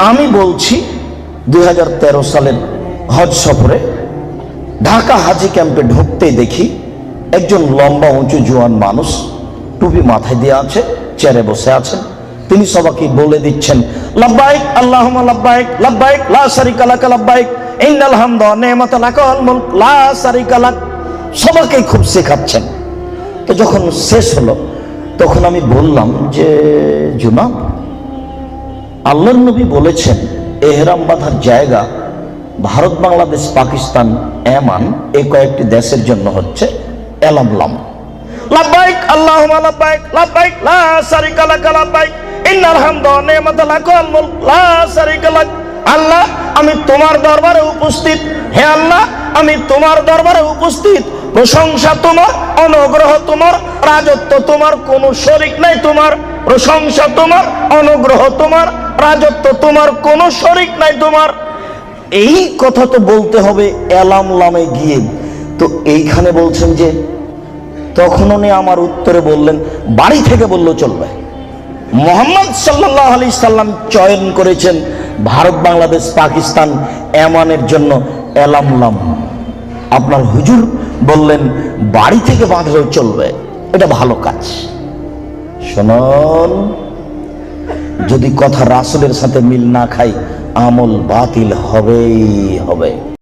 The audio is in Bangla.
আমি বলছি 2013 সালের হজ সফরে ঢাকা হাজি ক্যাম্পে ঢুকতেই দেখি একজন লম্বা উঁচু জোয়ান মানুষ, টুপি মাথায় দিয়ে আছে, চেয়ারে বসে আছেন। তিনি সবাইকে বলে দিচ্ছেন, লাব্বাইক আল্লাহুম্মা লাব্বাইক, লাব্বাইক লা শারিকা লাক, লাব্বাইক ইন্নাল হামদা ওয়া নি'মাতা লাকা ওয়াল মুলক লা শারিকা লাক। সবাইকে খুব শেখাচ্ছেন। তো যখন শেষ হলো তখন আমি বললাম যে জনাব, আল্লাহর নবী বলেছেন এহরাম বাঁধার জায়গা ভারত, বাংলাদেশ, পাকিস্তান, এমান এই কয়েকটি দেশের জন্য হচ্ছে এলামলাম। লাব্বাইক আল্লাহুম্মা লাব্বাইক, লাব্বাইক লা শারিকা লাক, লাব্বাইক ইন্নাল হামদা ওয়া নি'মাতা লাকা ওয়াল মুলক লা শারিকা লাক। আল্লাহ, আমি তোমার দরবারে উপস্থিত। হে আল্লাহ, আমি তোমার দরবারে উপস্থিত। প্রশংসা তোমার, অনুগ্রহ তোমার, রাজত্ব তোমার, কোনো শরীক নাই তোমার। প্রশংসা তোমার, অনুগ্রহ তোমার, রাজত্ব তোমার, কোনো শরীক নাই তোমার। এই কথা তো বলতে হবে এলামলামে গিয়ে। তো এইখানে বলছেন যে, তখন উনি আমার উত্তরে বললেন বাড়ি থেকে বললেও চলবে। মুহাম্মদ সাল্লাল্লাহু আলাইহি সাল্লাম চয়ন করেছেন ভারত, বাংলাদেশ, পাকিস্তান, এমানের জন্য এলামলাম। আপনার হুজুর বললেন বাড়ি থেকে বাঁধলেও চলবে, এটা ভালো কাজ। শুনুন, যদি কথা রাসূলের সাথে মিল না খায় আমল বাতিল হবেই হবে।